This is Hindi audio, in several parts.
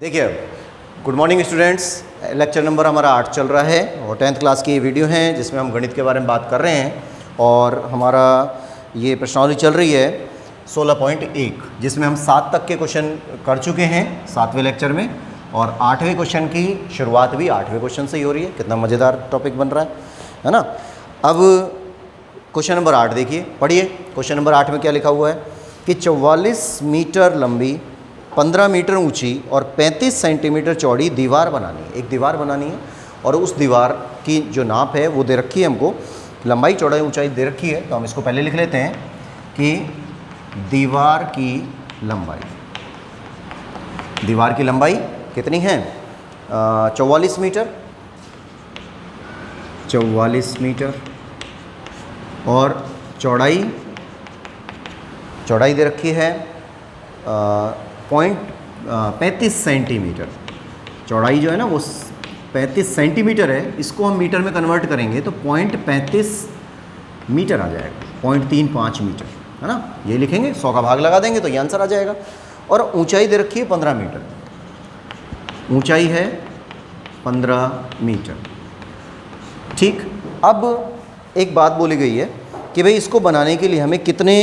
देखिए, good morning students. Lecture number हमारा 8 चल रहा है और 10th क्लास की ये वीडियो है जिसमें हम गणित के बारे में बात कर रहे हैं। और हमारा ये प्रश्नावली चल रही है 16.1 जिसमें हम 7 तक के क्वेश्चन कर चुके हैं 7वें लेक्चर में, और 8वें क्वेश्चन की शुरुआत भी 8वें क्वेश्चन से ही हो रही है। कितना मज़ेदार टॉपिक बन रहा है ना। अब क्वेश्चन नंबर 8 देखिए, पढ़िए। क्वेश्चन नंबर 8 में क्या लिखा हुआ है कि 44 मीटर लंबी, 15 मीटर ऊंची और 35 सेंटीमीटर चौड़ी दीवार बनानी है। एक दीवार बनानी है और उस दीवार की जो नाप है वो दे रखी है हमको, लंबाई चौड़ाई ऊंचाई दे रखी है। तो हम इसको पहले लिख लेते हैं कि दीवार की लंबाई कितनी है, 44 मीटर, 44 मीटर, और चौड़ाई दे रखी है 35 सेंटीमीटर। चौड़ाई जो है ना वो 35 सेंटीमीटर है, इसको हम मीटर में कन्वर्ट करेंगे तो 0.35 मीटर आ जाएगा, 0.35 मीटर, है ना। ये लिखेंगे, 100 का भाग लगा देंगे तो ये आंसर आ जाएगा। और ऊंचाई दे रखी है 15 मीटर, ऊंचाई है 15 मीटर। ठीक, अब एक बात बोली गई है कि भाई इसको बनाने के लिए हमें कितने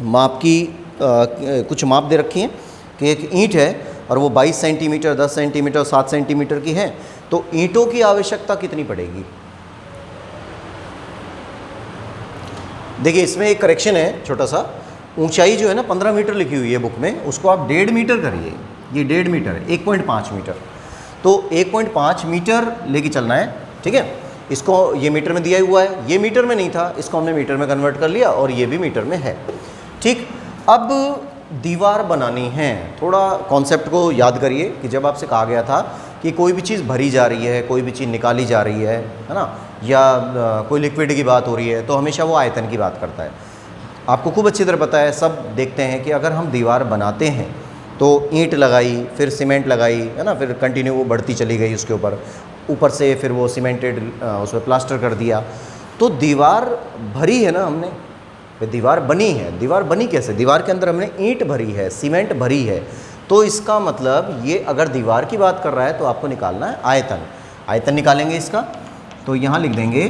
माप की कुछ माप दे रखी हैं कि एक ईंट है और वो 22 सेंटीमीटर, 10 सेंटीमीटर, 7 सेंटीमीटर की है, तो ईंटों की आवश्यकता कितनी पड़ेगी। देखिए, इसमें एक करेक्शन है छोटा सा। ऊंचाई जो है ना 15 मीटर लिखी हुई है बुक में, उसको आप 1.5 मीटर करिए। ये 1.5 मीटर है, 1.5 मीटर, तो 1.5 मीटर लेके चलना है। ठीक है, इसको ये मीटर में दिया हुआ है, ये मीटर में नहीं था, इसको हमने मीटर में कन्वर्ट कर लिया और ये भी मीटर में है। ठीक, अब दीवार बनानी है। थोड़ा कॉन्सेप्ट को याद करिए कि जब आपसे कहा गया था कि कोई भी चीज़ भरी जा रही है, कोई भी चीज़ निकाली जा रही है ना, या कोई लिक्विड की बात हो रही है, तो हमेशा वो आयतन की बात करता है। आपको खूब अच्छी तरह पता है, सब देखते हैं कि अगर हम दीवार बनाते हैं तो ईंट लगाई, फिर सीमेंट लगाई, है ना, फिर कंटिन्यू वो बढ़ती चली गई उसके ऊपर से फिर वो सीमेंटेड उसमें प्लास्टर कर दिया, तो दीवार भरी है ना हमने, दीवार बनी है। दीवार बनी कैसे? दीवार के अंदर हमने ईंट भरी है, सीमेंट भरी है, तो इसका मतलब ये अगर दीवार की बात कर रहा है तो आपको निकालना है आयतन। आयतन निकालेंगे इसका, तो यहाँ लिख देंगे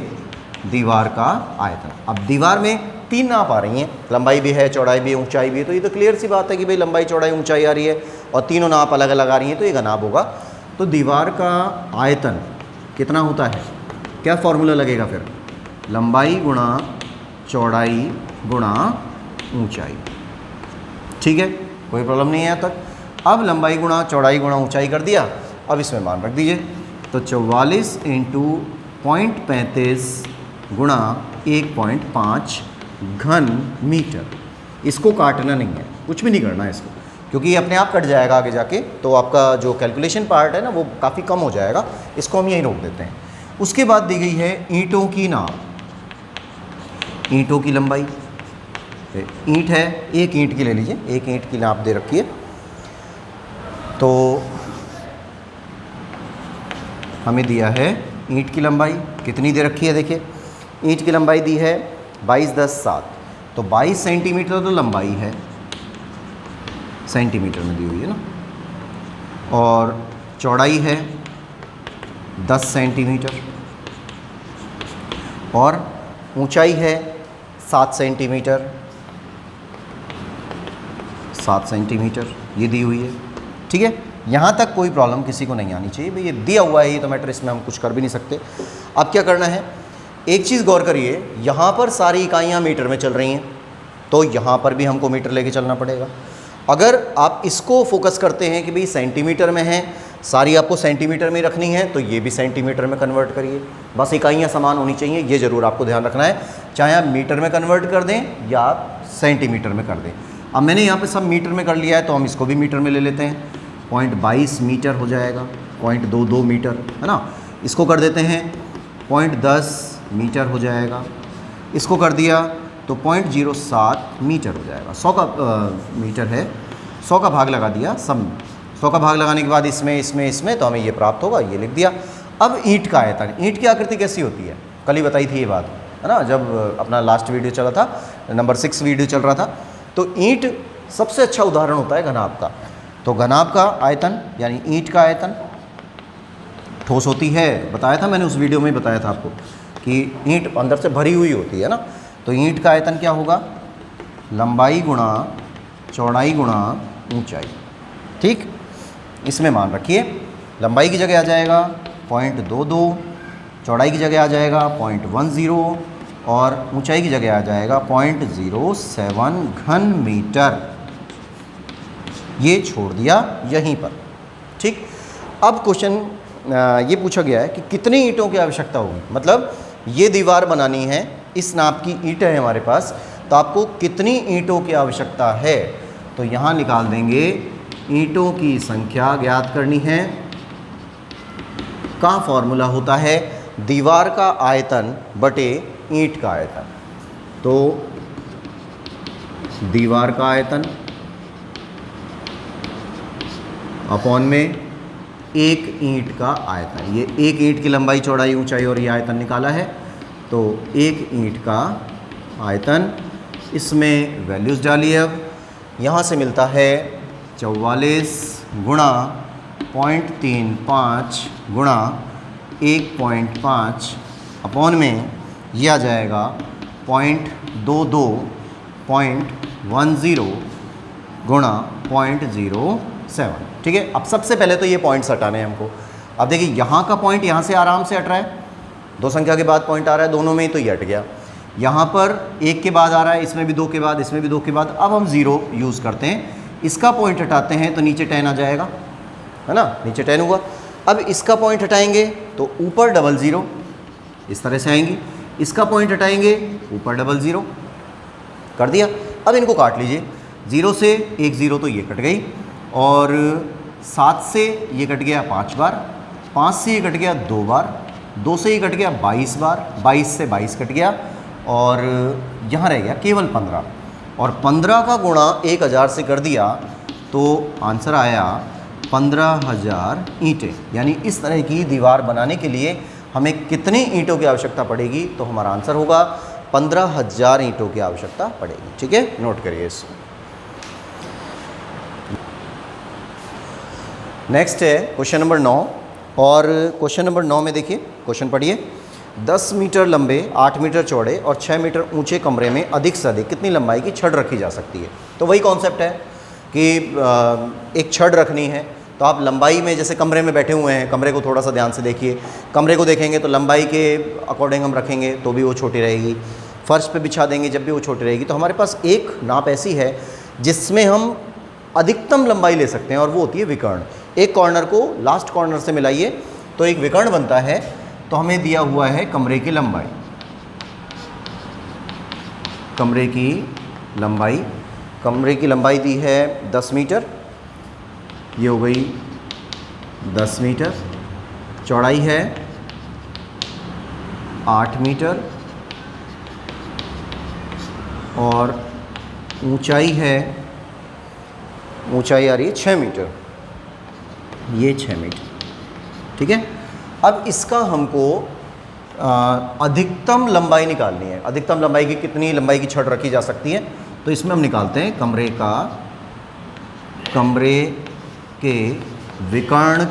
दीवार का आयतन। अब दीवार में 3 नाप आ रही हैं, लंबाई भी है, चौड़ाई भी है, ऊंचाई भी है, तो ये तो क्लियर सी बात है कि भाई लंबाई चौड़ाई ऊंचाई आ रही है और तीनों नाप अलग अलग आ रही हैं, तो ये घनाभ होगा। तो दीवार का आयतन कितना होता है, क्या फॉर्मूला लगेगा फिर, लंबाई गुणा चौड़ाई गुणा ऊंचाई। ठीक है, कोई प्रॉब्लम नहीं है यहाँ तक। अब लंबाई गुणा चौड़ाई गुणा ऊंचाई कर दिया, अब इसमें मान रख दीजिए, तो 44 इंटू 0.35 गुणा 1.5 घन मीटर। इसको काटना नहीं है, कुछ भी नहीं करना है इसको, क्योंकि ये अपने आप कट जाएगा आगे जाके, तो आपका जो कैलकुलेशन पार्ट है ना वो काफ़ी कम हो जाएगा। इसको हम यहीं रोक देते हैं। उसके बाद दी गई है ईंटों की नाप, ईंटों की लंबाई। ईंट है, एक ईंट की ले लीजिए, एक ईंट की नाप दे रखी है, तो हमें दिया है ईंट की लंबाई कितनी दे रखी है। देखिए, ईंट की लंबाई दी है 22, 10, 7, तो 22 सेंटीमीटर तो लंबाई है, सेंटीमीटर में दी हुई है ना, और चौड़ाई है 10 सेंटीमीटर, और ऊंचाई है 7 सेंटीमीटर, 7 सेंटीमीटर ये दी हुई है। ठीक है, यहाँ तक कोई प्रॉब्लम किसी को नहीं आनी चाहिए। भाई ये दिया हुआ है, ये तो मैटर, इसमें हम कुछ कर भी नहीं सकते। अब क्या करना है, एक चीज़ गौर करिए, यहाँ पर सारी इकाइयाँ मीटर में चल रही हैं, तो यहाँ पर भी हमको मीटर लेके चलना पड़ेगा। अगर आप इसको फोकस करते हैं कि भाई सेंटीमीटर में है, सारी आपको सेंटीमीटर में रखनी है, तो ये भी सेंटीमीटर में कन्वर्ट करिए। बस इकाइयाँ समान होनी चाहिए, ये ज़रूर आपको ध्यान रखना है, चाहे आप मीटर में कन्वर्ट कर दें या आप सेंटीमीटर में कर दें। अब मैंने यहाँ पे सब मीटर में कर लिया है, तो हम इसको भी मीटर में ले लेते हैं। 0.22 मीटर हो जाएगा, 0.22 मीटर, है ना। इसको कर देते हैं 0.10 मीटर हो जाएगा, इसको कर दिया तो 0.07 मीटर हो जाएगा। 100 का मीटर है, 100 का भाग लगा दिया सब में, 100 का भाग लगाने के बाद इसमें तो हमें ये प्राप्त होगा, ये लिख दिया। अब ईंट का आयतन, ईंट की आकृति कैसी होती है, कल ही बताई थी ये बात, है ना, जब अपना लास्ट वीडियो चला था, नंबर 6 वीडियो चल रहा था। तो ईंट सबसे अच्छा उदाहरण होता है घनाभ का। तो घनाभ का आयतन यानी ईंट का आयतन, ठोस होती है, बताया था मैंने उस वीडियो में, बताया था आपको कि ईंट अंदर से भरी हुई होती है ना, तो ईंट का आयतन क्या होगा, लंबाई गुणा चौड़ाई गुणा ऊंचाई। ठीक, इसमें मान रखिए लंबाई की जगह आ जाएगा 0.22, चौड़ाई की जगह आ जाएगा 0.10 और ऊंचाई की जगह आ जाएगा 0.07 घन मीटर। ये छोड़ दिया यहीं पर। ठीक, अब क्वेश्चन ये पूछा गया है कि कितनी ईंटों की आवश्यकता होगी, मतलब ये दीवार बनानी है, इस नाप की ईंटें हैं हमारे पास, तो आपको कितनी ईंटों की आवश्यकता है। तो यहाँ निकाल देंगे ईंटों की संख्या ज्ञात करनी है, का फॉर्मूला होता है दीवार का आयतन बटे ईंट का आयतन। तो दीवार का आयतन अपॉन में एक ईंट का आयतन, ये एक ईंट की लंबाई चौड़ाई ऊंचाई और ये आयतन निकाला है, तो एक ईंट का आयतन, इसमें वैल्यूज़ डालिए। अब यहाँ से मिलता है 44 गुणा 0.35 गुणा 1.5 अपॉन में यह आ जाएगा 0.22.10 गुणा 0.07। ठीक है, अब सबसे पहले तो ये पॉइंट्स हटाने हैं हमको। अब देखिए यहाँ का पॉइंट यहाँ से आराम से हट रहा है, दो संख्या के बाद पॉइंट आ रहा है, दोनों में ही तो ये हट गया। यहाँ पर एक के बाद आ रहा है, इसमें भी दो के बाद, इसमें भी दो के बाद। अब हम ज़ीरो यूज़ करते हैं, इसका पॉइंट हटाते हैं तो नीचे 10 आ जाएगा, है ना, नीचे 10 हुआ। अब इसका पॉइंट हटाएंगे तो ऊपर 00 इस तरह से आएंगी, इसका पॉइंट हटाएंगे ऊपर 00 कर दिया। अब इनको काट लीजिए, 0 से 1 0 तो ये कट गई, और 7 से ये कट गया 5 बार, 5 से ये कट गया 2 बार, 2 से ये कट गया 22 बार, 22 से 22 कट गया, और यहाँ रह गया केवल 15, और 15 का गुणा 1000 से कर दिया तो आंसर आया 15,000 ईंटें। यानी इस तरह की दीवार बनाने के लिए हमें कितनी ईंटों की आवश्यकता पड़ेगी, तो हमारा आंसर होगा 15,000 ईंटों की आवश्यकता पड़ेगी। ठीक है, नोट करिए इसको। नेक्स्ट है क्वेश्चन नंबर 9, और क्वेश्चन नंबर 9 में देखिए, क्वेश्चन पढ़िए। 10 मीटर लंबे, 8 मीटर चौड़े और 6 मीटर ऊंचे कमरे में अधिक से अधिक कितनी लंबाई की छड़ रखी जा सकती है। तो वही कॉन्सेप्ट है कि एक छड़ रखनी है, तो आप लंबाई में, जैसे कमरे में बैठे हुए हैं, कमरे को थोड़ा सा ध्यान से देखिए, कमरे को देखेंगे तो लंबाई के अकॉर्डिंग हम रखेंगे तो भी वो छोटी रहेगी, फर्श पे बिछा देंगे जब भी वो छोटी रहेगी। तो हमारे पास एक नाप ऐसी है जिसमें हम अधिकतम लंबाई ले सकते हैं, और वो होती है विकर्ण। एक कॉर्नर को लास्ट कॉर्नर से मिलाइए तो एक विकर्ण बनता है। तो हमें दिया हुआ है कमरे की लंबाई, कमरे की लंबाई दी है 10 मीटर, ये हो गई 10 मीटर, चौड़ाई है 8 मीटर, और ऊंचाई आ रही है 6 मीटर, ये 6 मीटर। ठीक है, अब इसका हमको अधिकतम लंबाई निकालनी है। अधिकतम लंबाई की, कितनी लंबाई की छड़ रखी जा सकती है, तो इसमें हम निकालते हैं कमरे के विकर्ण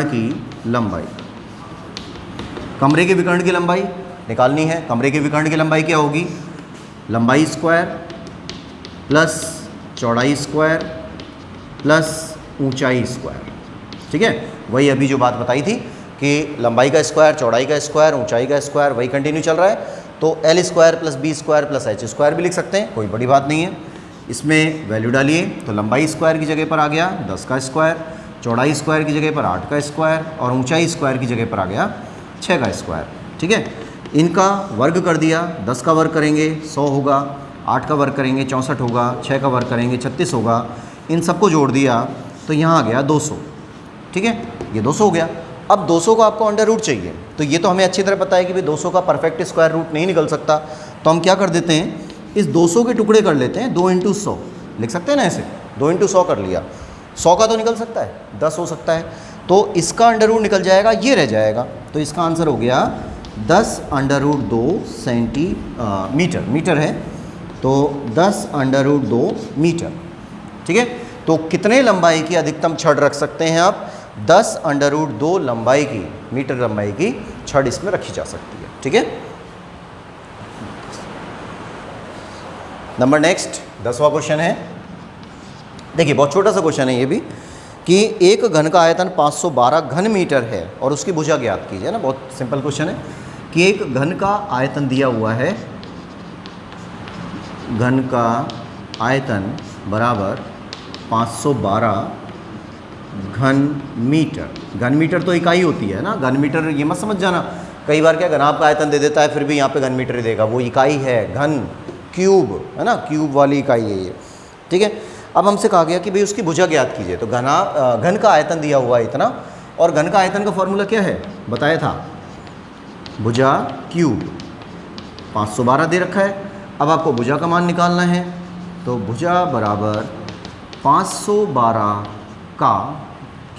की लंबाई। कमरे के विकर्ण की लंबाई निकालनी है। कमरे के विकर्ण की लंबाई क्या होगी, लंबाई स्क्वायर प्लस चौड़ाई स्क्वायर प्लस ऊंचाई स्क्वायर। ठीक है, वही अभी जो बात बताई थी कि लंबाई का स्क्वायर, चौड़ाई का स्क्वायर, ऊंचाई का स्क्वायर, वही कंटिन्यू चल रहा है। तो L square plus B square plus H square भी लिख सकते हैं, कोई बड़ी बात नहीं है। इसमें वैल्यू डालिए तो लंबाई स्क्वायर की जगह पर आ गया 10 का स्क्वायर, चौड़ाई स्क्वायर की जगह पर 8 का स्क्वायर, और ऊंचाई स्क्वायर की जगह पर आ गया 6 का स्क्वायर। ठीक है, इनका वर्ग कर दिया, 10 का वर्ग करेंगे 100 होगा, 8 का वर्ग करेंगे 64 होगा, 6 का वर्ग करेंगे 36 होगा। इन सबको जोड़ दिया तो यहाँ आ गया 200। ठीक है, ये 200 हो गया। अब 200 का आपको अंडर रूट चाहिए, तो ये तो हमें अच्छी तरह पता है कि भाई 200 का परफेक्ट स्क्वायर रूट नहीं निकल सकता। तो हम क्या कर देते हैं, इस 200 के टुकड़े कर लेते हैं, 2 × 100 लिख सकते हैं ना, ऐसे 2 × 100 कर लिया। 100 का तो निकल सकता है, 10 हो सकता है, तो इसका अंडर रूट निकल जाएगा, ये रह जाएगा। तो इसका आंसर हो गया 10√2 सेंटीमीटर। मीटर है तो 10√2 मीटर। ठीक है। तो कितने लंबाई की अधिकतम छड़ रख सकते हैं आप? 10√2 लंबाई की, मीटर लंबाई की छड़ इसमें रखी जा सकती है, ठीक है। नंबर नेक्स्ट 10वां क्वेश्चन है। देखिए बहुत छोटा सा क्वेश्चन है ये भी, कि एक घन का आयतन 512 घन मीटर है और उसकी भुजा ज्ञात कीजिए ना। बहुत सिंपल क्वेश्चन है कि एक घन का आयतन दिया हुआ है, घन का आयतन बराबर 512 घन मीटर। घन मीटर तो इकाई होती है ना, घन मीटर ये मत समझ जाना। कई बार क्या घनाभ का आयतन दे देता है फिर भी यहाँ पे घन मीटर ही देगा, वो इकाई है घन, क्यूब है ना, क्यूब वाली इकाई है ये, ठीक है। अब हमसे कहा गया कि भाई उसकी भुजा ज्ञात कीजिए। तो घन का आयतन दिया हुआ है इतना, और घन का आयतन का फॉर्मूला क्या है बताया था, भुजा क्यूब, 512 दे रखा है। अब आपको भुजा का मान निकालना है, तो भुजा बराबर 512 का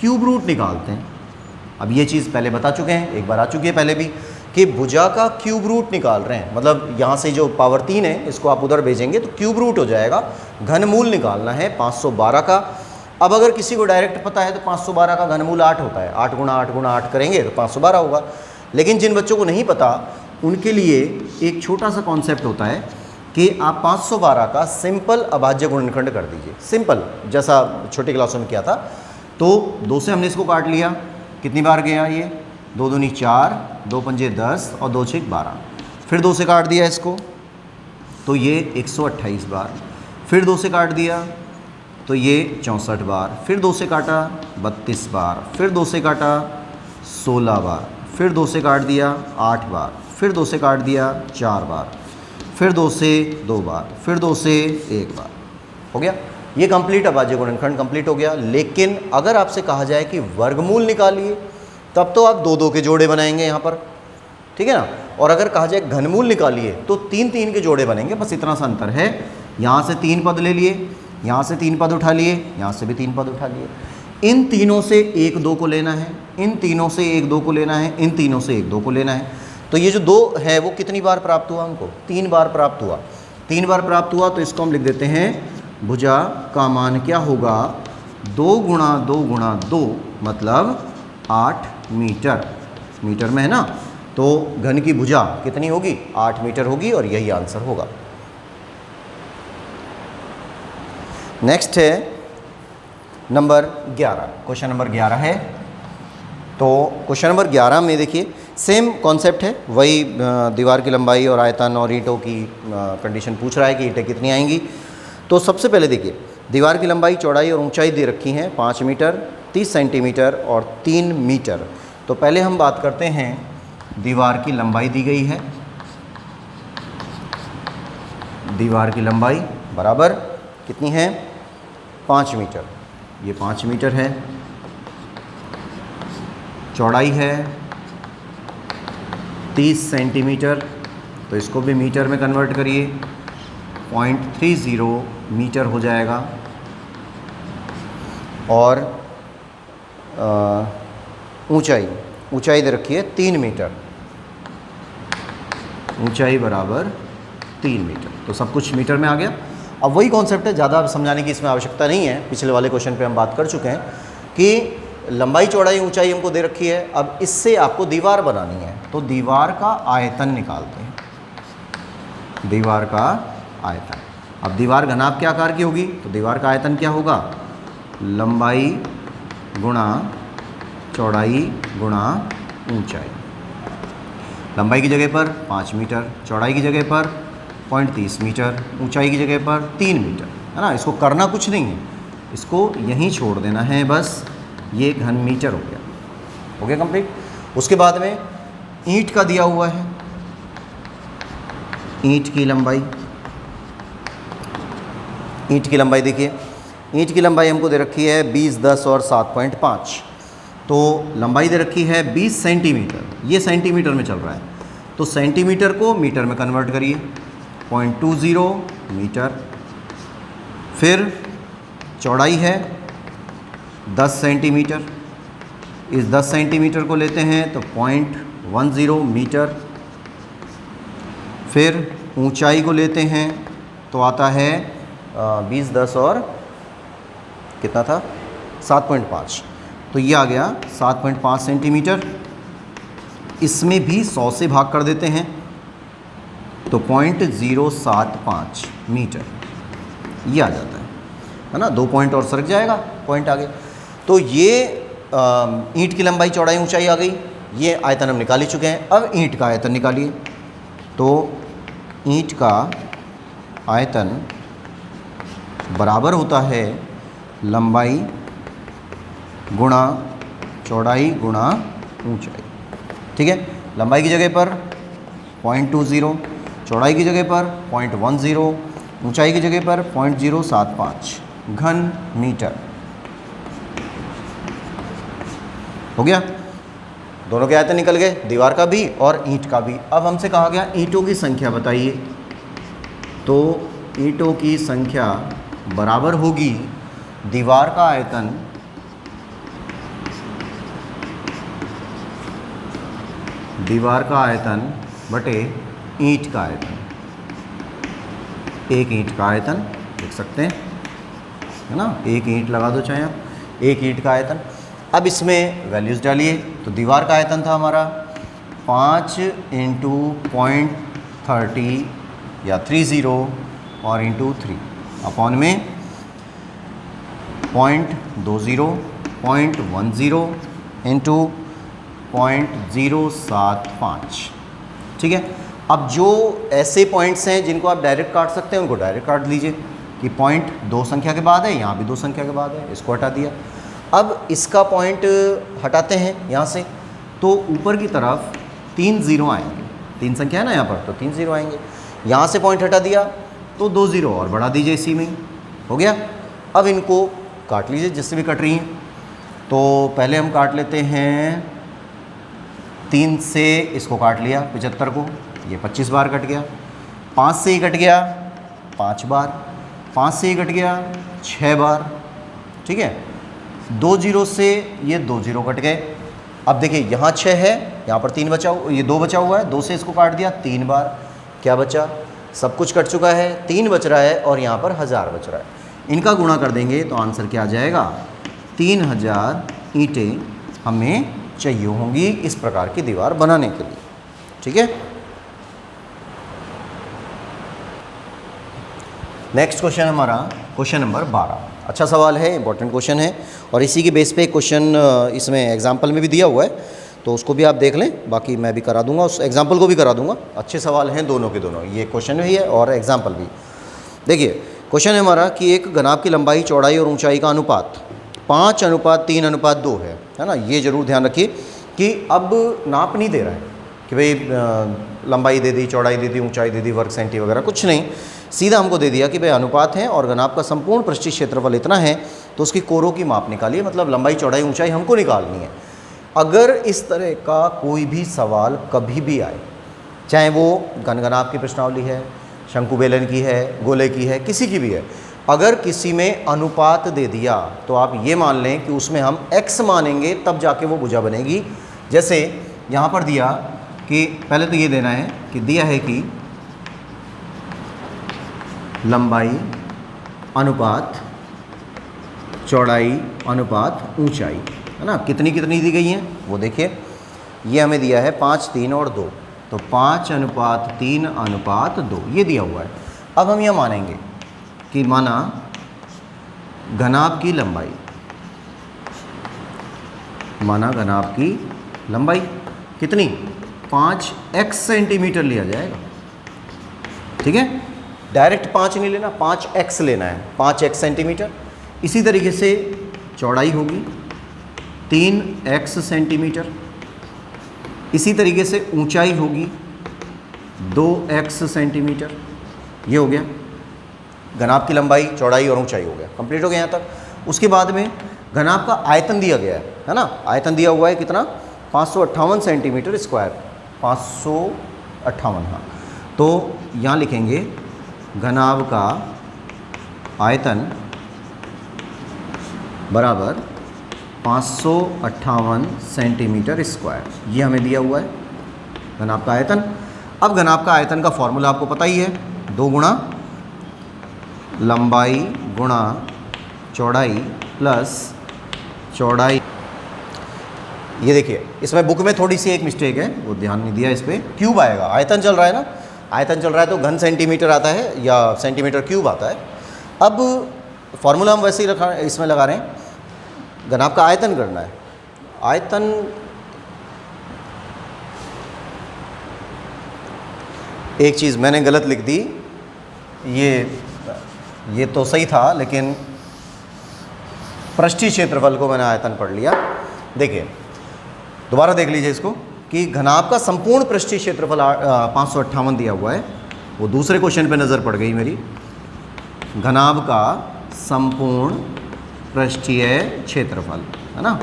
क्यूब रूट निकालते हैं। अब ये चीज़ पहले बता चुके हैं, एक बार आ चुकी है पहले भी, कि भुजा का क्यूब रूट निकाल रहे हैं, मतलब यहाँ से जो पावर 3 है इसको आप उधर भेजेंगे तो क्यूब रूट हो जाएगा। घनमूल निकालना है 512 का। अब अगर किसी को डायरेक्ट पता है तो 512 का घनमूल 8 होता है, 8 गुणा 8 गुणा 8 करेंगे तो 512 होगा। लेकिन जिन बच्चों को नहीं पता उनके लिए एक छोटा सा कॉन्सेप्ट होता है कि आप 512 का सिंपल अभाज्य गुणनखंड कर दीजिए, सिंपल, जैसा छोटी क्लासों में किया था। तो 2 से हमने इसको काट लिया, कितनी बार गया ये, 2 दूनी 4, 2 पंजे 10 और 2 छेक 12। फिर 2 से काट दिया इसको तो ये 128 बार। फिर 2 से काट दिया तो ये 64 बार। फिर 2 से काटा 32 बार। फिर 2 से काटा 16 बार। फिर 2 से काट दिया 8 बार। फिर 2 से काट दिया 4 बार। फिर 2 से 2 बार। फिर 2 से 1 बार। हो गया, ये कंप्लीट अभाज्य गुणनखंड कंप्लीट हो गया। लेकिन अगर आपसे कहा जाए कि वर्गमूल निकालिए तब तो आप 2 2 के जोड़े बनाएंगे यहाँ पर, ठीक है ना। और अगर कहा जाए घनमूल निकालिए तो 3 3 के जोड़े बनेंगे, बस इतना सा अंतर है। यहाँ से 3 पद ले लिए, यहाँ से 3 पद उठा लिए, यहाँ से भी 3 पद उठा लिए। इन तीनों से 1 2 को लेना है, इन तीनों से 1 2 को लेना है, इन तीनों से 1 2 को लेना है। तो ये जो 2 है वो कितनी बार प्राप्त हुआ हमको? 3 बार प्राप्त हुआ। 3 बार प्राप्त हुआ तो इसको हम लिख देते हैं भुजा का मान क्या होगा, 2 गुणा 2 गुणा 2 मतलब 8 मीटर। मीटर में है ना, तो घन की भुजा कितनी होगी? 8 मीटर होगी और यही आंसर होगा। नेक्स्ट है नंबर 11। क्वेश्चन नंबर 11 है। तो क्वेश्चन नंबर 11 में देखिए सेम कॉन्सेप्ट है, वही दीवार की लंबाई और आयतन और ईंटों की कंडीशन पूछ रहा है कि ईंटें कितनी आएंगी। तो सबसे पहले देखिए दीवार की लंबाई, चौड़ाई और ऊंचाई दे रखी हैं 5 मीटर, 30 सेंटीमीटर और 3 मीटर। तो पहले हम बात करते हैं, दीवार की लंबाई दी गई है, दीवार की लंबाई बराबर कितनी है? 5 मीटर, ये 5 मीटर है। चौड़ाई है 30 सेंटीमीटर, तो इसको भी मीटर में कन्वर्ट करिए, 0.30 मीटर हो जाएगा। और ऊंचाई, ऊंचाई दे रखी है 3 मीटर, ऊंचाई बराबर 3 मीटर। तो सब कुछ मीटर में आ गया। अब वही कॉन्सेप्ट है, ज़्यादा समझाने की इसमें आवश्यकता नहीं है, पिछले वाले क्वेश्चन पे हम बात कर चुके हैं कि लंबाई, चौड़ाई, ऊंचाई हमको दे रखी है। अब इससे आपको दीवार बनानी है, तो दीवार का आयतन निकालते हैं, दीवार का आयतन। अब दीवार घनाभ के आकार की होगी तो दीवार का आयतन क्या होगा? लंबाई गुणा चौड़ाई गुणा ऊंचाई। लंबाई की जगह पर 5 मीटर, चौड़ाई की जगह पर 0.30 मीटर, ऊंचाई की जगह पर 3 मीटर, है ना। इसको करना कुछ नहीं है, इसको यहीं छोड़ देना है बस। ये घन मीटर हो गया, हो गया कंप्लीट। उसके बाद में ईंट का दिया हुआ है, ईंट की लंबाई, ईंट की लंबाई देखिए, ईंट की लंबाई हमको दे रखी है 20, 10 और 7.5। तो लंबाई दे रखी है 20 सेंटीमीटर, ये सेंटीमीटर में चल रहा है, तो सेंटीमीटर को मीटर में कन्वर्ट करिए, 0.20 मीटर। फिर चौड़ाई है 10 सेंटीमीटर, इस 10 सेंटीमीटर को लेते हैं तो 0.10 मीटर। फिर ऊंचाई को लेते हैं तो आता है 20, 10 और कितना था 7.5, तो ये आ गया 7.5 सेंटीमीटर। इसमें भी 100 से भाग कर देते हैं तो 0.075 मीटर ये आ जाता है ना। 2 पॉइंट और सरक जाएगा पॉइंट आगे। तो ये ईंट की लंबाई चौड़ाई ऊंचाई आ गई। ये आयतन हम निकाल ही चुके हैं। अब ईंट का आयतन निकालिए। तो ईंट का आयतन बराबर होता है लंबाई गुणा चौड़ाई गुणा ऊंचाई। ठीक है, लंबाई की जगह पर 0.20, चौड़ाई की जगह पर 0.10, ऊंचाई की जगह पर 0.075 घन मीटर। हो गया, दोनों के आयतन निकल गए, दीवार का भी और ईंट का भी। अब हमसे कहा गया ईंटों की संख्या बताइए। तो ईंटों की संख्या बराबर होगी दीवार का आयतन बटे ईंट का आयतन। एक ईंट का आयतन लिख सकते हैं, है ना, एक ईंट लगा दो चाहे आप, एक ईंट का आयतन। अब इसमें वैल्यूज़ डालिए। तो दीवार का आयतन था हमारा 5 × 0.30 या 30 और × 3 अपॉन में 0.20, 0.10 × 0.075। ठीक है, अब जो ऐसे पॉइंट्स हैं जिनको आप डायरेक्ट काट सकते हैं उनको डायरेक्ट काट लीजिए कि पॉइंट 2 संख्या के बाद है, यहाँ भी 2 संख्या के बाद है, इसको हटा दिया। अब इसका पॉइंट हटाते हैं यहाँ से, तो ऊपर की तरफ 3 0 आएंगे। 3 संख्या है ना यहाँ पर, तो 3 0 आएंगे। यहाँ से पॉइंट हटा दिया तो 2 0 और बढ़ा दीजिए, इसी में हो गया। अब इनको काट लीजिए जिससे भी कट रही हैं। तो पहले हम काट लेते हैं 3 से, इसको काट लिया 75 को, ये 25 बार कट गया। 5 से ही कट गया 5 बार, 5 से ही कट गया 6 बार। ठीक है, 2 0 से ये 2 0 कट गए। अब देखिए यहाँ 6 है, यहाँ पर 3 बचा, ये 2 बचा हुआ है, 2 से इसको काट दिया 3 बार, क्या बचा, सब कुछ कट चुका है, 3 बच रहा है और यहाँ पर 1000 बच रहा है। इनका गुणा कर देंगे तो आंसर क्या आ जाएगा, 3000 ईंटें हमें चाहिए होंगी इस प्रकार की दीवार बनाने के लिए। ठीक है, नेक्स्ट क्वेश्चन हमारा क्वेश्चन नंबर 12। अच्छा सवाल है, इंपॉर्टेंट क्वेश्चन है और इसी के बेस पे एक क्वेश्चन इसमें एग्जाम्पल में भी दिया हुआ है, तो उसको भी आप देख लें। बाकी मैं भी करा दूंगा, उस एग्जाम्पल को भी करा दूंगा। अच्छे सवाल हैं दोनों के दोनों, ये क्वेश्चन भी है और एग्जाम्पल भी। देखिए क्वेश्चन है हमारा कि एक घनाभ की लंबाई चौड़ाई और ऊंचाई का अनुपात 5:3:2 है ना। ये ज़रूर ध्यान रखिए कि अब नाप नहीं दे रहा है कि भाई लंबाई दे दी, चौड़ाई दे दी, ऊंचाई दे दी, वर्ग सेंटी वगैरह कुछ नहीं, सीधा हमको दे दिया कि भाई अनुपात है और घनाभ का संपूर्ण पृष्ठीय क्षेत्रफल इतना है, तो उसकी कोरों की माप निकालिए। मतलब लंबाई चौड़ाई ऊंचाई हमको निकालनी है। अगर इस तरह का कोई भी सवाल कभी भी आए, चाहे वो घनघनाभ की प्रश्नावली है, शंकु बेलन की है, गोले की है, किसी की भी है, अगर किसी में अनुपात दे दिया तो आप ये मान लें कि उसमें हम x मानेंगे तब जाके वो भुजा बनेगी। जैसे यहाँ पर दिया कि पहले तो ये देना है कि दिया है कि लंबाई अनुपात चौड़ाई अनुपात ऊंचाई, है ना, कितनी कितनी दी गई हैं वो देखिए। ये हमें दिया है 5, 3 और 2, तो 5:3:2 ये दिया हुआ है। अब हम यह मानेंगे कि माना घनाभ की लंबाई, माना घनाभ की लंबाई कितनी 5x सेंटीमीटर लिया जाएगा। ठीक है, डायरेक्ट 5 नहीं लेना, 5x लेना है, 5x सेंटीमीटर। इसी तरीके से चौड़ाई होगी 3x सेंटीमीटर। इसी तरीके से ऊंचाई होगी 2x सेंटीमीटर। ये हो गया घनाभ की लंबाई चौड़ाई और ऊंचाई, हो गया, कंप्लीट हो गया यहाँ तक। उसके बाद में घनाभ का आयतन दिया गया है ना, आयतन दिया हुआ है कितना 558 सेंटीमीटर स्क्वायर, 558। हाँ, तो यहाँ लिखेंगे घनाभ का आयतन बराबर 558 सेंटीमीटर स्क्वायर, ये हमें दिया हुआ है घनाभ का आयतन। अब घनाभ का आयतन का फॉर्मूला आपको पता ही है, 2 गुणा लंबाई गुणा चौड़ाई प्लस चौड़ाई। ये देखिए इसमें बुक में थोड़ी सी एक मिस्टेक है, वो ध्यान नहीं दिया इस पर। क्यूब आएगा, आयतन चल रहा है ना, आयतन चल रहा है तो घन सेंटीमीटर आता है या सेंटीमीटर क्यूब आता है। अब फॉर्मूला हम वैसे ही रखा इसमें लगा रहे हैं, घनाभ का आयतन करना है। आयतन एक चीज़ मैंने गलत लिख दी, ये तो सही था लेकिन पृष्ठीय क्षेत्रफल को मैंने आयतन पढ़ लिया। देखिए दोबारा देख लीजिए इसको कि घनाभ का संपूर्ण पृष्ठीय क्षेत्रफल 558 दिया हुआ है, वो दूसरे क्वेश्चन पे नज़र पड़ गई मेरी। घनाभ का संपूर्ण पृष्ठीय क्षेत्रफल है ना,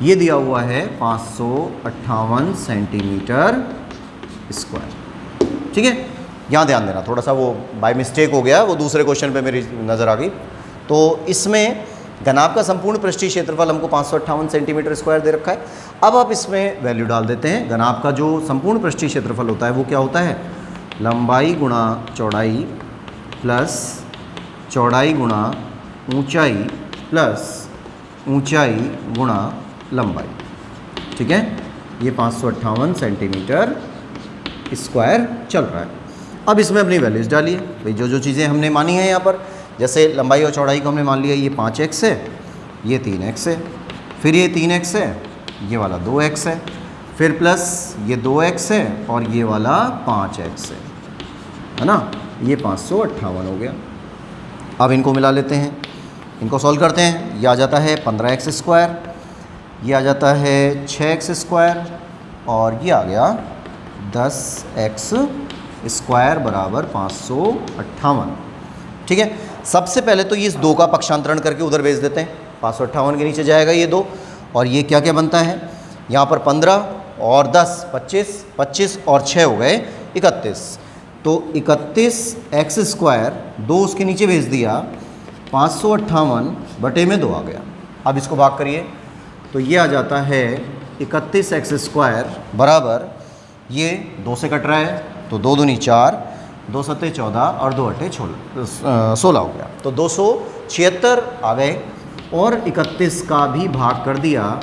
ये दिया हुआ है 558 सेंटीमीटर स्क्वायर। ठीक है, यहाँ ध्यान देना, थोड़ा सा वो बाय मिस्टेक हो गया, वो दूसरे क्वेश्चन पे मेरी नज़र आ गई। तो इसमें घनाभ का संपूर्ण पृष्ठीय क्षेत्रफल हमको 558 सेंटीमीटर स्क्वायर दे रखा है। अब आप इसमें वैल्यू डाल देते हैं। घनाभ का जो संपूर्ण पृष्ठीय क्षेत्रफल होता है वो क्या होता है, लंबाई गुणा चौड़ाई प्लस चौड़ाई गुणा ऊंचाई प्लस ऊंचाई गुणा लंबाई। ठीक है, ये 558 सेंटीमीटर स्क्वायर चल रहा है। अब इसमें अपनी वैल्यूज़ डालिए भाई, जो जो चीज़ें हमने मानी हैं यहाँ पर, जैसे लंबाई और चौड़ाई को हमने मान लिया ये 5x है, ये 3x है, फिर ये 3x है, ये वाला 2x है, फिर प्लस ये 2x है और ये वाला 5x है ना, ये 558 हो गया। अब इनको मिला लेते हैं, इनको सॉल्व करते हैं। ये आ जाता है 15x स्क्वायर, ये आ जाता है 6x स्क्वायर और ये आ गया 10x स्क्वायर बराबर 558। ठीक है, सबसे पहले तो ये इस 2 का पक्षांतरण करके उधर भेज देते हैं। 558 के नीचे जाएगा ये 2 और ये क्या क्या बनता है, यहाँ पर 15 और 10 25, 25 और 6 हो गए 31। तो 31x स्क्वायर 2 उसके नीचे भेज दिया, 558 बटे में 2 आ गया। अब इसको भाग करिए तो ये आ जाता है 31x स्क्वायर बराबर, ये 2 से कट रहा है तो 2 दूनी 4, 2 सत्ते 14 और 2 अट्ठे 16 हो गया। तो 276 आ गए और 31 का भी भाग कर दिया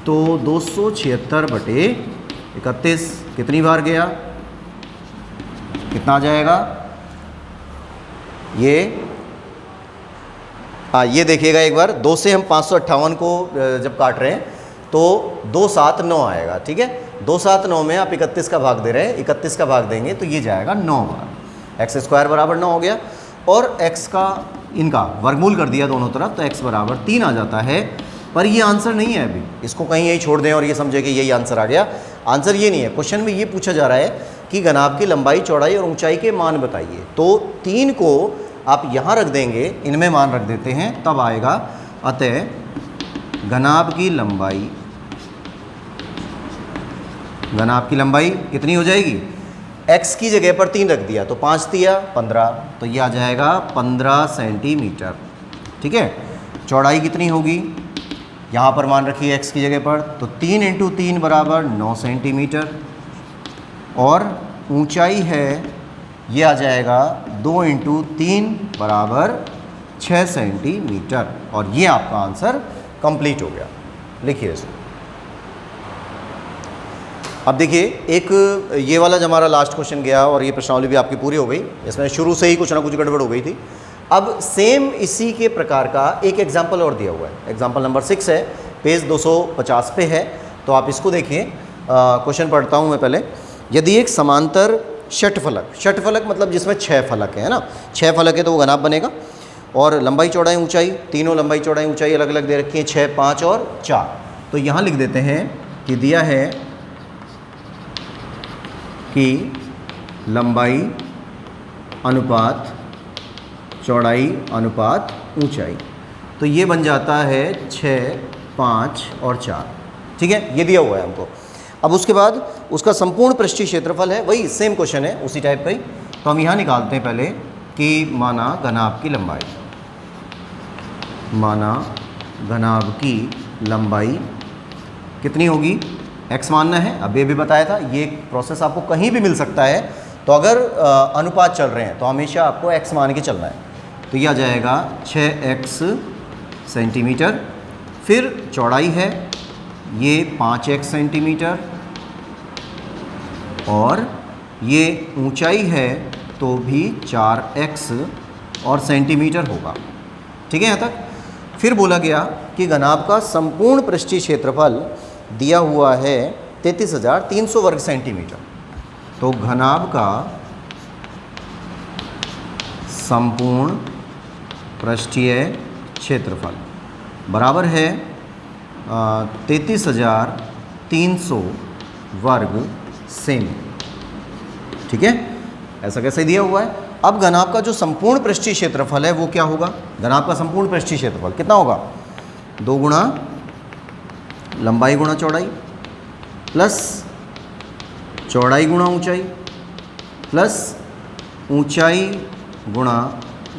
तो 276 बटे 31 कितनी बार गया, कितना आ जाएगा ये देखिएगा एक बार। 2 से हम 558 को जब काट रहे हैं तो 2 7 9 आएगा। ठीक है, 2 7 9 में आप 31 का भाग दे रहे हैं, 31 का भाग देंगे तो ये जाएगा 9 बार। एक्स स्क्वायर बराबर 9 हो गया और x का इनका वर्गमूल कर दिया दोनों तरफ तो x बराबर 3 आ जाता है। पर ये आंसर नहीं है, अभी इसको कहीं यही छोड़ दें और ये समझे कि यही आंसर आ गया। आंसर ये नहीं है। क्वेश्चन में ये पूछा जा रहा है कि घनाभ की लंबाई चौड़ाई और ऊंचाई के मान बताइए। तो 3 को आप यहाँ रख देंगे, इनमें मान रख देते हैं, तब आएगा। अतः घनाभ की लंबाई कितनी हो जाएगी, x की जगह पर 3 रख दिया तो 5 दिया 15, तो ये आ जाएगा 15 सेंटीमीटर। ठीक है, चौड़ाई कितनी होगी, यहाँ पर मान रखिए x की जगह पर, तो 3 × 3 बराबर 9 सेंटीमीटर और ऊंचाई है ये आ जाएगा 2 × 3 बराबर 6 सेंटीमीटर और ये आपका आंसर कंप्लीट हो गया। लिखिए इसको। अब देखिए एक ये वाला जो हमारा लास्ट क्वेश्चन गया और ये प्रश्नावली भी आपकी पूरी हो गई, इसमें शुरू से ही कुछ ना कुछ गड़बड़ हो गई थी। अब सेम इसी के प्रकार का एक एग्जाम्पल और दिया हुआ है, एग्जाम्पल नंबर 6 है, पेज 250 पे है। तो आप इसको देखिए, क्वेश्चन पढ़ता हूँ मैं पहले। यदि एक समांतर षटफलक मतलब जिसमें 6 फलक है ना, 6 फलक है तो वो घनाभ बनेगा। और लंबाई चौड़ाई ऊंचाई, तीनों लंबाई चौड़ाई ऊंचाई अलग अलग दे रखी है, 6 5 और 4। तो यहाँ लिख देते हैं कि दिया है कि लंबाई अनुपात चौड़ाई अनुपात ऊंचाई, तो ये बन जाता है 6 5 और 4। ठीक है, ये दिया हुआ है हमको। अब उसके बाद उसका संपूर्ण पृष्ठीय क्षेत्रफल है, वही सेम क्वेश्चन है उसी टाइप का ही। तो हम यहाँ निकालते हैं पहले कि माना घनाभ की लंबाई कितनी होगी, x मानना है। अब ये भी बताया था, ये प्रोसेस आपको कहीं भी मिल सकता है। तो अगर अनुपात चल रहे हैं तो हमेशा आपको x मान के चलना है। तो यह आ जाएगा 6x सेंटीमीटर। फिर चौड़ाई है ये 5x सेंटीमीटर, और ये ऊंचाई है तो भी 4x और सेंटीमीटर होगा। ठीक है यहाँ तक। फिर बोला गया कि घनाभ का संपूर्ण पृष्ठीय क्षेत्रफल दिया हुआ है 33,300 वर्ग सेंटीमीटर। तो घनाभ का संपूर्ण पृष्ठीय क्षेत्रफल बराबर है 33,300 वर्ग सेमी। ठीक है, ऐसा कैसे दिया हुआ है। अब घनाभ का जो संपूर्ण पृष्ठीय क्षेत्रफल है वो क्या होगा। घनाभ का संपूर्ण पृष्ठीय क्षेत्रफल कितना होगा, 2 गुणा लंबाई गुणा चौड़ाई प्लस चौड़ाई गुणा ऊंचाई प्लस ऊंचाई गुणा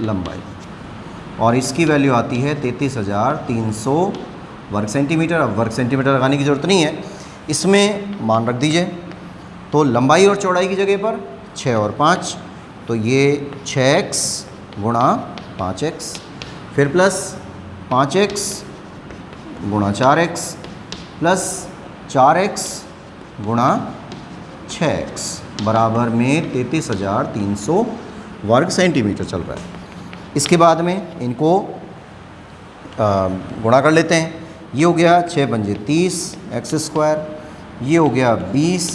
लंबाई, और इसकी वैल्यू आती है 33,300 वर्ग सेंटीमीटर। अब वर्ग सेंटीमीटर लगाने की ज़रूरत नहीं है, इसमें मान रख दीजिए। तो लंबाई और चौड़ाई की जगह पर 6 और 5, तो ये 6x गुणा 5x, फिर प्लस 5x गुणा 4x प्लस 4x गुणा 6x बराबर में 33,300 वर्ग सेंटीमीटर चल रहा है। इसके बाद में इनको गुणा कर लेते हैं। ये हो गया 6 पंजे 30 एक्स स्क्वायर, ये हो गया 20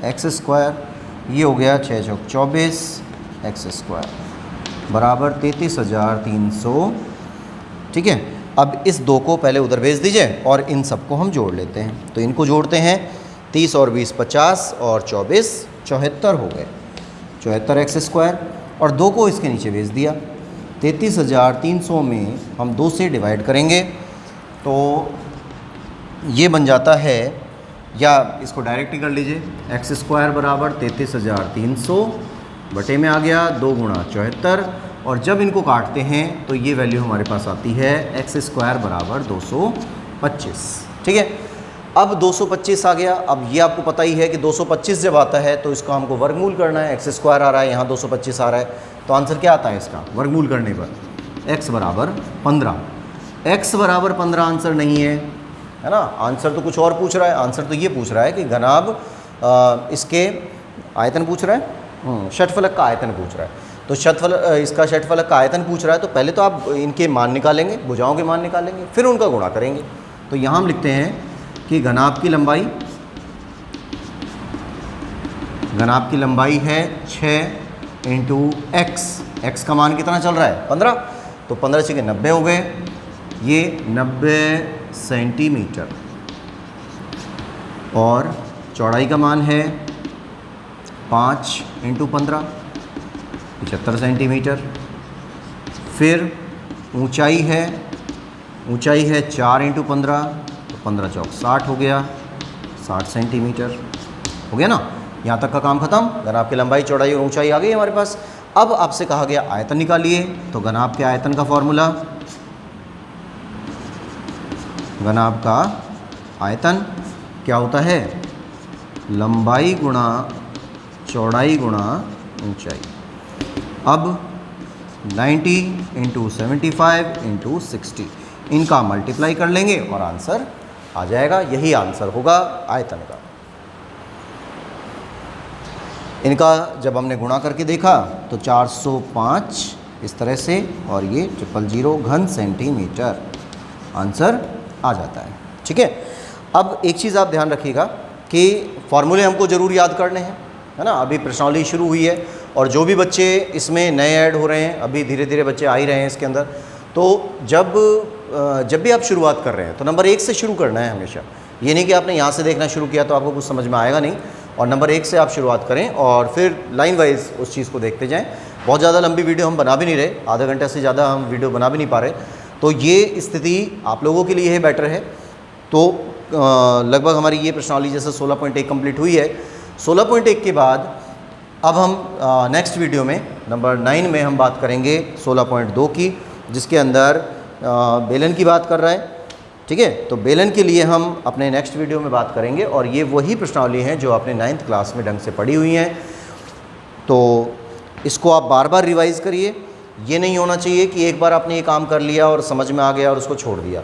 एक्स स्क्वायर, ये हो गया 6 चौक 24 एक्स स्क्वायर बराबर 33,300। ठीक है, अब इस 2 को पहले उधर भेज दीजिए और इन सबको हम जोड़ लेते हैं। तो इनको जोड़ते हैं, 30 और 20 50 और 24 74 हो गए, 74 एक्स स्क्वायर, और 2 को इसके नीचे भेज दिया। 33,300 में हम 2 से डिवाइड करेंगे तो ये बन जाता है, या इसको डायरेक्ट ही कर लीजिए, एक्स स्क्वायर बराबर 33,300 बटे में आ गया 2 गुणा 74, और जब इनको काटते हैं तो ये वैल्यू हमारे पास आती है एक्स स्क्वायर बराबर 225। ठीक है, अब 225 आ गया। अब ये आपको पता ही है कि 225 जब आता है तो इसका हमको वर्गमूल करना है। एक्स स्क्वायर आ रहा है, यहाँ 225 आ रहा है, तो आंसर क्या आता है इसका वर्गमूल करने पर, x बराबर 15। x बराबर 15 आंसर नहीं है ना, आंसर तो कुछ और पूछ रहा है। आंसर तो ये पूछ रहा है कि घनाभ इसके आयतन पूछ रहा है, षटफलक का आयतन पूछ रहा है। तो इसका षटफलक का आयतन पूछ रहा है, तो पहले तो आप इनके मान निकालेंगे, भुजाओं के मान निकालेंगे, फिर उनका गुणा करेंगे। तो यहाँ हम लिखते हैं कि घनाभ की लंबाई है 6 इंटू x का मान कितना चल रहा है 15, तो 15 से 90 हो गए, ये 90 सेंटीमीटर, और चौड़ाई का मान है 5 इंटू 15 75 सेंटीमीटर। फिर ऊंचाई है 4 इंटू 15, तो 15 चौक 60 हो गया, 60 सेंटीमीटर हो गया ना। यहाँ तक का काम खत्म। घनाभ की लंबाई चौड़ाई और ऊंचाई आ गई हमारे पास। अब आपसे कहा गया आयतन निकालिए, तो घनाभ के आयतन का फॉर्मूला, घनाभ का आयतन क्या होता है, लंबाई गुणा चौड़ाई गुणा ऊंचाई। अब 90 इंटू 75 इंटू 60 इनका मल्टीप्लाई कर लेंगे और आंसर आ जाएगा। यही आंसर होगा आयतन का। इनका जब हमने गुणा करके देखा तो 405 इस तरह से, और ये 000 घन सेंटीमीटर आंसर आ जाता है। ठीक है, अब एक चीज़ आप ध्यान रखिएगा कि फॉर्मूले हमको ज़रूर याद करने हैं, है ना। अभी प्रश्नावली शुरू हुई है और जो भी बच्चे इसमें नए ऐड हो रहे हैं, अभी धीरे धीरे बच्चे आ ही रहे हैं इसके अंदर, तो जब भी आप शुरुआत कर रहे हैं तो नंबर 1 से शुरू करना है हमेशा। ये नहीं कि आपने यहाँ से देखना शुरू किया तो आपको कुछ समझ में आएगा नहीं, और नंबर 1 से आप शुरुआत करें और फिर लाइन वाइज उस चीज़ को देखते जाएं। बहुत ज़्यादा लंबी वीडियो हम बना भी नहीं रहे, आधा घंटे से ज़्यादा हम वीडियो बना भी नहीं पा रहे, तो ये स्थिति आप लोगों के लिए बेटर है। तो लगभग हमारी ये प्रश्नावली जैसे 16.1 कंप्लीट हुई है। 16.1 के बाद अब हम नेक्स्ट वीडियो में नंबर 9 में हम बात करेंगे 16.2 की, जिसके अंदर बेलन की बात कर रहा है। ठीक है, तो बेलन के लिए हम अपने नेक्स्ट वीडियो में बात करेंगे, और ये वही प्रश्नावली हैं जो आपने 9th क्लास में ढंग से पढ़ी हुई हैं। तो इसको आप बार बार रिवाइज़ करिए, ये नहीं होना चाहिए कि एक बार आपने ये काम कर लिया और समझ में आ गया और उसको छोड़ दिया।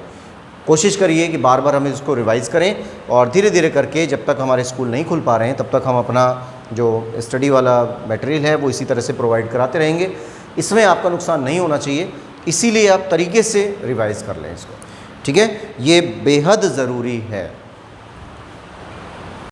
कोशिश करिए कि बार बार हम इसको रिवाइज़ करें और धीरे धीरे करके जब तक हमारे स्कूल नहीं खुल पा रहे हैं तब तक हम अपना जो स्टडी वाला मटेरियल है वो इसी तरह से प्रोवाइड कराते रहेंगे। इसमें आपका नुकसान नहीं होना चाहिए, इसीलिए आप तरीके से रिवाइज़ कर लें इसको, ठीक है। ये बेहद ज़रूरी है।